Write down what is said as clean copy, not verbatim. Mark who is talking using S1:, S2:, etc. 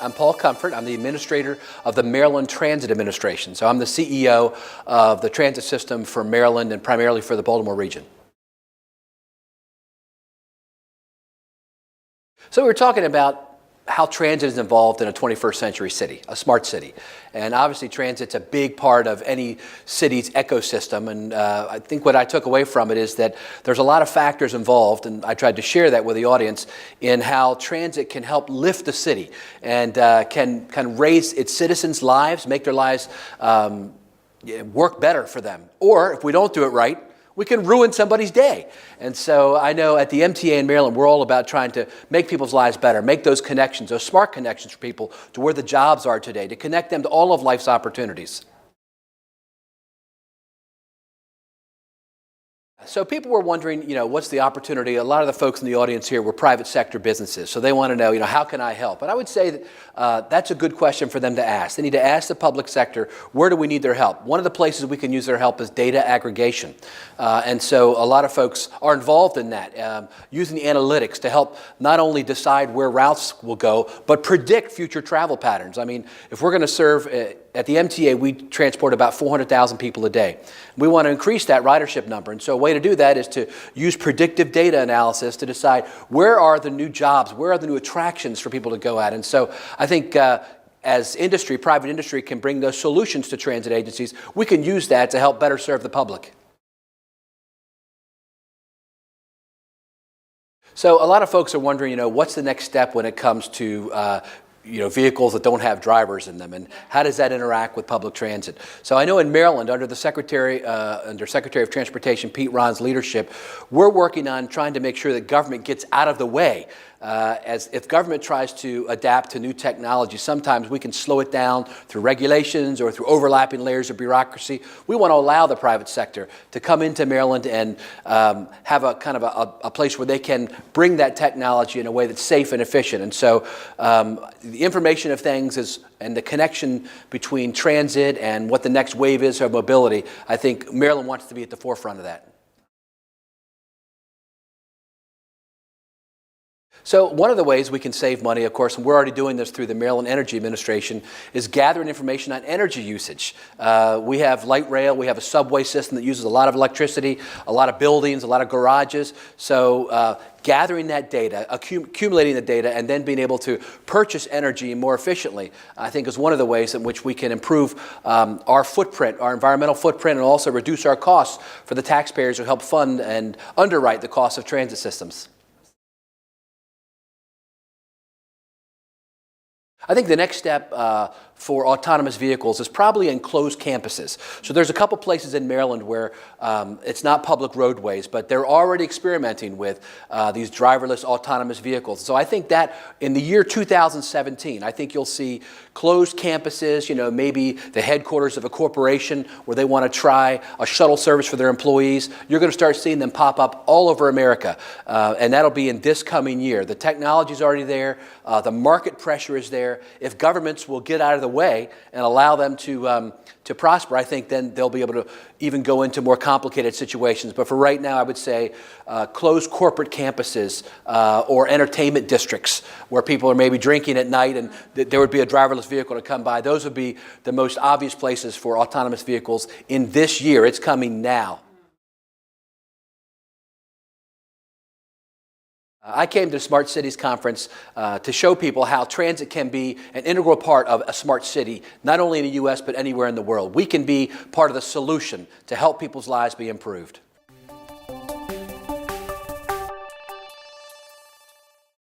S1: I'm Paul Comfort. I'm the administrator of the Maryland Transit Administration. So I'm the CEO of the transit system for Maryland and primarily for the Baltimore region. So we were talking about how transit is involved in a 21st century city, a smart city. And obviously transit's a big part of any city's ecosystem. And I think what I took away from it is that there's a lot of factors involved, and I tried to share that with the audience, in how transit can help lift the city and can raise its citizens' lives, make their lives work better for them. Or if we don't do it right, we can ruin somebody's day. And so I know at the MTA in Maryland, we're all about trying to make people's lives better, make those connections, those smart connections for people to where the jobs are today, to connect them to all of life's opportunities. So people were wondering, what's the opportunity? A lot of the folks in the audience here were private sector businesses, so they want to know, how can I help? And I would say that that's a good question for them to ask. They need to ask the public sector, where do we need their help? One of the places we can use their help is data aggregation. And so a lot of folks are involved in that, using analytics to help not only decide where routes will go, but predict future travel patterns. I mean, if we're going to serve at the MTA, we transport about 400,000 people a day. We want to increase that ridership number. And so a way to do that is to use predictive data analysis to decide where are the new jobs, where are the new attractions for people to go at. And so I think as industry, private industry can bring those solutions to transit agencies, we can use that to help better serve the public. So a lot of folks are wondering, what's the next step when it comes to vehicles that don't have drivers in them, and how does that interact with public transit? So I know in Maryland, under Secretary of Transportation Pete Ron's leadership, we're working on trying to make sure that government gets out of the way. As if government tries to adapt to new technology, sometimes we can slow it down through regulations or through overlapping layers of bureaucracy. We want to allow the private sector to come into Maryland and have a kind of a place where they can bring that technology in a way that's safe and efficient. And so the information of things and the connection between transit and what the next wave is of mobility, I think Maryland wants to be at the forefront of that. So one of the ways we can save money, of course, and we're already doing this through the Maryland Energy Administration, is gathering information on energy usage. We have light rail, we have a subway system that uses a lot of electricity, a lot of buildings, a lot of garages. So gathering that data, accumulating the data, and then being able to purchase energy more efficiently, I think is one of the ways in which we can improve our footprint, our environmental footprint, and also reduce our costs for the taxpayers who help fund and underwrite the cost of transit systems. I think the next step for autonomous vehicles is probably in closed campuses. So there's a couple places in Maryland where it's not public roadways, but they're already experimenting with these driverless autonomous vehicles. So I think that in the year 2017, I think you'll see closed campuses, maybe the headquarters of a corporation where they want to try a shuttle service for their employees. You're going to start seeing them pop up all over America, and that'll be in this coming year. The technology's already there. The market pressure is there. If governments will get out of the way and allow them to prosper, I think then they'll be able to even go into more complicated situations. But for right now, I would say closed corporate campuses or entertainment districts where people are maybe drinking at night and there would be a driverless vehicle to come by. Those would be the most obvious places for autonomous vehicles in this year. It's coming now. I came to the Smart Cities Conference to show people how transit can be an integral part of a smart city, not only in the U.S., but anywhere in the world. We can be part of the solution to help people's lives be improved.